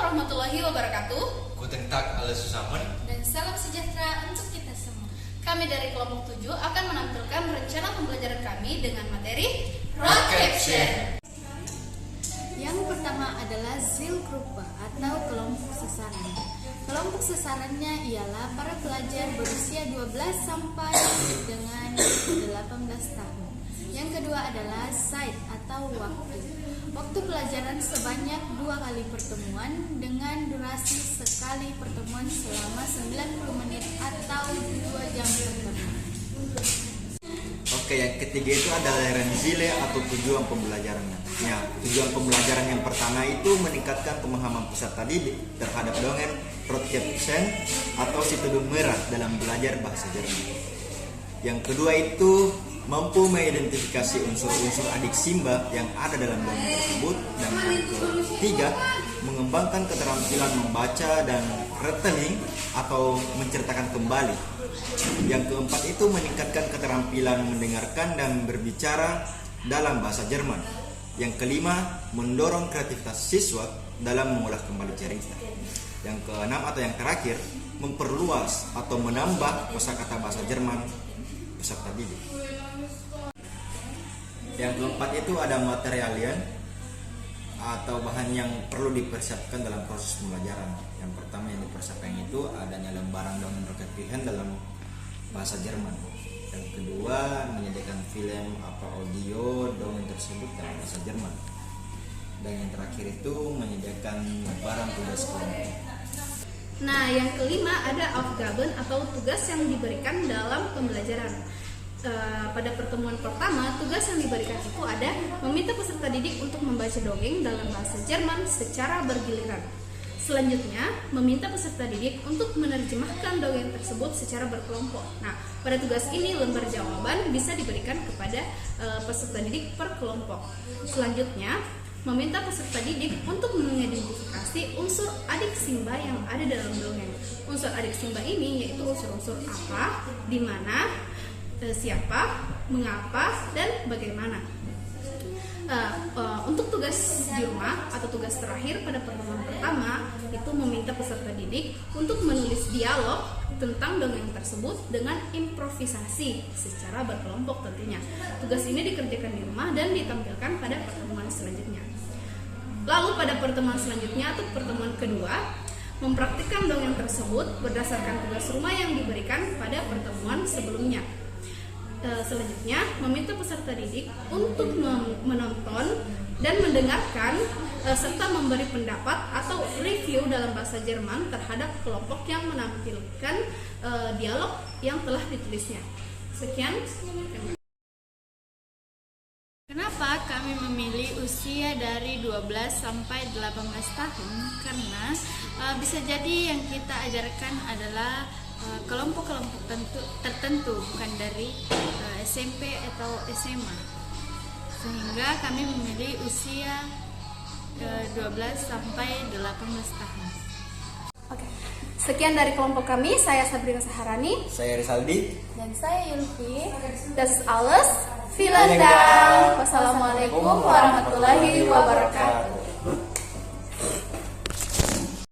warahmatullahi wabarakatuh. Guten Tag alle zusammen. Dan salam sejahtera untuk kita semua. Kami dari kelompok 7 akan menampilkan rencana pembelajaran kami dengan materi Road Caption. Yang pertama adalah Zielgruppe atau kelompok sasaran. Kelompok sasarannya ialah para pelajar berusia 12 sampai dengan 18 tahun. Yang kedua adalah Zeit atau waktu. Waktu pelajaran sebanyak 2 kali pertemuan dengan durasi sekali pertemuan selama 90 menit atau 2 jam pertemuan. Oke, yang ketiga itu adalah Ziele atau tujuan pembelajarannya. Ya, tujuan pembelajaran yang pertama itu meningkatkan pemahaman peserta didik terhadap dongeng Road Caption atau si tudung merah dalam belajar bahasa Jerman. Yang kedua itu mampu mengidentifikasi unsur-unsur adik Simba yang ada dalam dongeng tersebut. Dan yang ketiga, mengembangkan keterampilan membaca dan retelling atau menceritakan kembali. Yang keempat itu meningkatkan keterampilan mendengarkan dan berbicara dalam bahasa Jerman. Yang kelima, mendorong kreativitas siswa dalam mengulas kembali cerita. Yang keenam atau yang terakhir, memperluas atau menambah kosakata bahasa Jerman peserta didik. Yang keempat itu ada materialien atau bahan yang perlu dipersiapkan dalam proses pembelajaran. Yang pertama yang dipersiapkan itu adanya lembaran dongeng Rocket Pihen dalam bahasa Jerman. Yang kedua, menyediakan film atau audio dongeng tersebut dalam bahasa Jerman. Dan yang terakhir itu menyediakan lembaran tugas kelompok. Nah, yang kelima ada Aufgaben atau tugas yang diberikan dalam pembelajaran. Pada pertemuan pertama, tugas yang diberikan itu ada meminta peserta didik untuk membaca dongeng dalam bahasa Jerman secara bergiliran. Selanjutnya, meminta peserta didik untuk menerjemahkan dongeng tersebut secara berkelompok. Nah, pada tugas ini lembar jawaban bisa diberikan kepada peserta didik per kelompok. Selanjutnya, meminta peserta didik untuk mengidentifikasi unsur adik Simba yang ada dalam dongeng. Unsur adik Simba ini yaitu unsur-unsur apa, di mana, siapa, mengapa, dan bagaimana. Untuk tugas di rumah atau tugas terakhir pada pertemuan pertama itu meminta peserta didik untuk menulis dialog tentang dongeng tersebut dengan improvisasi secara berkelompok tentunya. Tugas ini dikerjakan di rumah dan ditampilkan pada pertemuan selanjutnya. Lalu pada pertemuan selanjutnya atau pertemuan kedua, mempraktikkan dongeng tersebut berdasarkan tugas rumah yang diberikan pada pertemuan sebelumnya. Selanjutnya, meminta peserta didik untuk menonton dan mendengarkan serta memberi pendapat atau review dalam bahasa Jerman terhadap kelompok yang menampilkan dialog yang telah ditulisnya. Sekian. Kenapa kami memilih usia dari 12 sampai 18 tahun? Karena bisa jadi yang kita ajarkan adalah kelompok-kelompok tertentu, bukan dari SMP atau SMA. Sehingga kami memilih usia 12 sampai 18 tahun. Oke. Sekian dari kelompok kami, saya Sabrina Saharani, Saya Rizaldi. dan saya Yulfi. Das ist alles. Vielen Dank. Wassalamualaikum warahmatullahi wabarakatuh.